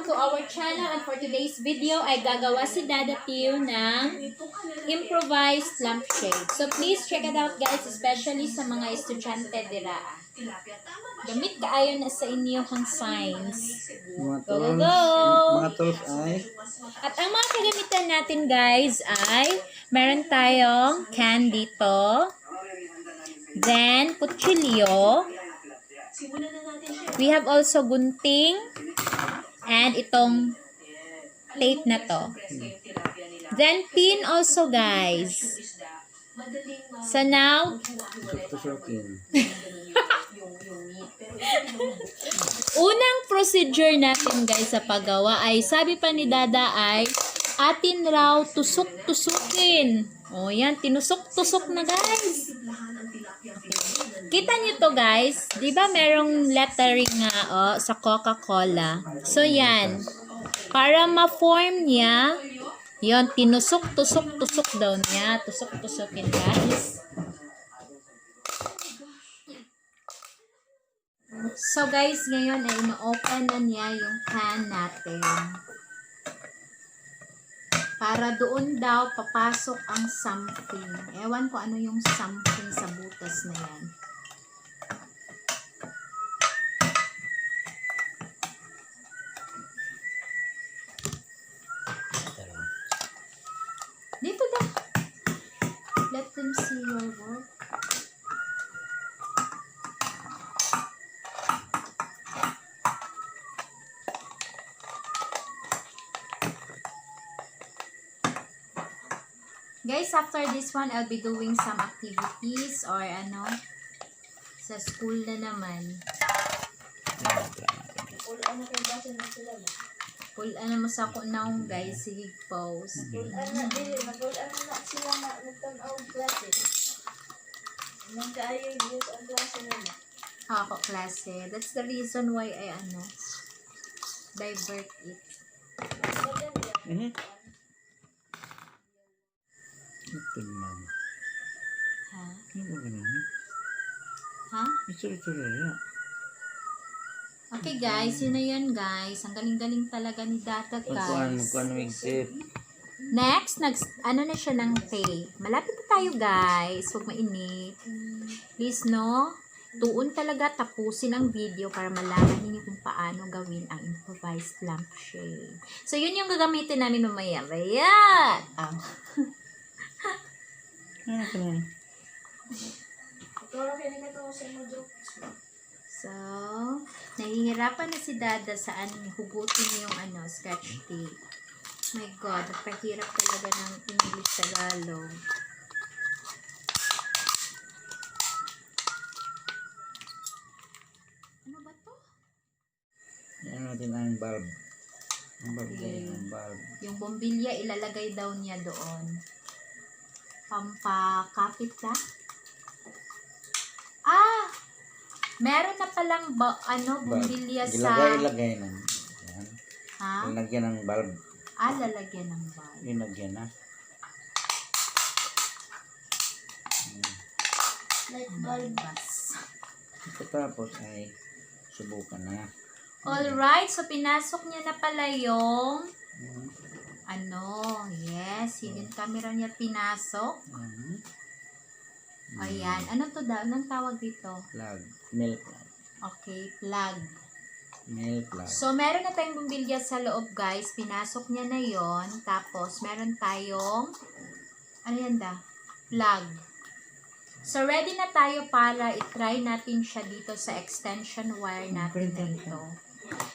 to our channel, and for today's video ay gagawa si Dada Tio ng improvised lampshade. So please check it out guys, especially sa mga estudyante dira. Gamit kaayo na sa inyo ang signs. Go! Mga tools ay At ang mga kagamitan natin guys ay meron tayong can dito, then kutsilyo, we have also gunting, and itong tape na to. Then pin also guys. So now, tusukin. unang procedure natin guys sa paggawa ay sabi pa ni Dada ay atin raw tusuk-tusukin. O yan, tinusok-tusok na guys. Kita nyo to guys, di ba merong lettering nga sa Coca-Cola? So yan, para ma-form niya, yon tinusok-tusok daw niya, tusok-tusokin guys. So guys, ngayon ay ino-open na niya yung can natin. Para doon daw papasok ang something. Ewan ko ano yung something sa butas na yan. Dito daw. Let them see your work. Guys, after this one, I'll be doing some activities or ano, sa school na naman. Full ano mo sa ako naong guys, sige pause. Full ano na sila na nagtanaw klase. Nang kaayo use ang klase nila. Ako klase. That's the reason why I ano, divert it. Ito naman. Ha? Ano ba ganun? Ha? Ito rin. Okay guys, yun na yun guys. Ang galing-galing talaga ni Dada guys. Magkuhan wingtip. Next, ano na siya ng tape. Malapit na tayo guys. Huwag mainit. Please no, tuon talaga tapusin ang video para malaman niyo kung paano gawin ang improvised lampshade. So yun yung gagamitin namin mamaya. Ayan! So, nahihirapan na si Dada saan hugutin yung ano, sketch tape. My God, napahirap talaga ng English Tagalog. Ano ba to? Yan natin ang bulb. Ang bulb din, ang bulb. Yung bombilya ilalagay daw niya doon. Pampakapit na? Ah! Meron na palang bombilya sa... Ilagay na. Yan. Ha? Lalagyan ng bulb. Ah, lalagyan ng bulb. Ilagyan na. Light bulb. Pagkatapos ay subukan na. Alright, so pinasok niya na pala yung... Ano, yes, hidden camera niya pinasok. Ayan, ano to daw? Anong tawag dito? Plug. Milk plug. Okay, plug. Milk plug. So, meron na tayong bumbilya sa loob, guys. Pinasok niya na yon. Tapos, meron tayong, ano yan da? Plug. So, ready na tayo para i-try natin siya dito sa extension wire natin na ito.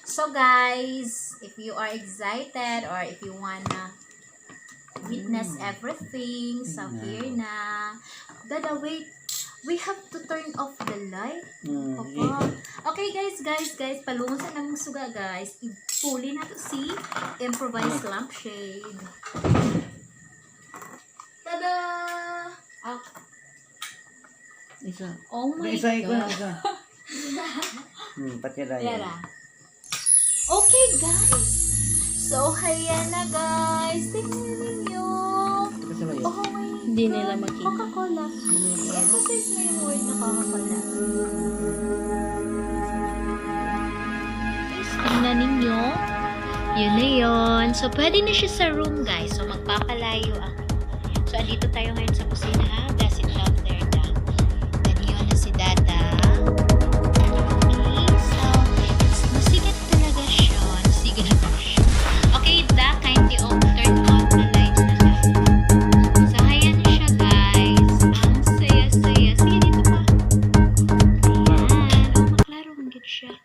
So, guys, if you are excited or if you wanna witness everything, so here na. Dada, wait. We have to turn off the light. Okay, guys, palungosan ng suga, guys. Ipuli na to si improvised lampshade. Tada! Oh. Isa. Oh my Isa. God. Patira yan. Yara. Okay, guys. So, ayan na, guys. Tingnan ninyo. Oh, wait. Hindi nila makita. Coca-Cola. I-emphasize mo yung word na Coca-Cola. Tingnan ninyo. Yun na yun. So, pwede na siya sa room, guys. So, magpapalayo ako. So, andito tayo ngayon sa kusina, ha? Does it love there, Dan? Then, yun na si Dada. Okay, so, masigat talaga siya. Masigat na siya. Okay, Da, kindly turn on the lights na lang. So, ayan na siya, guys. Ang saya-saya. Sige, dito pa. Ayan. Oh, maklaro. Hanggang siya.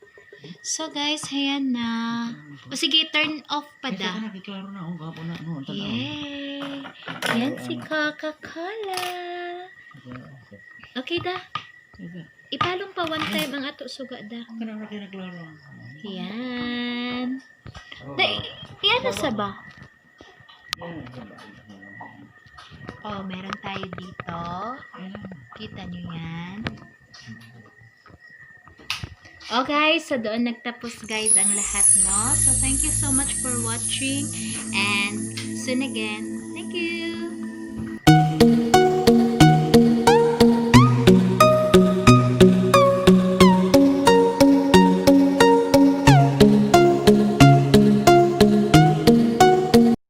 So, guys, ayan na. O, sige, turn off pa, Da. Ito na, kiklaro na. Ang gapo na. No, tanaw. Yay! Yan si Coca-Cola. Okay, Da. Ipalong pa one time ang ato suga, Da. Kanang nakiklaro. Yan. Da, yan na sa ba? Oh, meron tayo dito. Kita nyo yan. Oh guys, so doon nagtapos guys ang lahat, no? So thank you so much for watching and soon again. Thank you!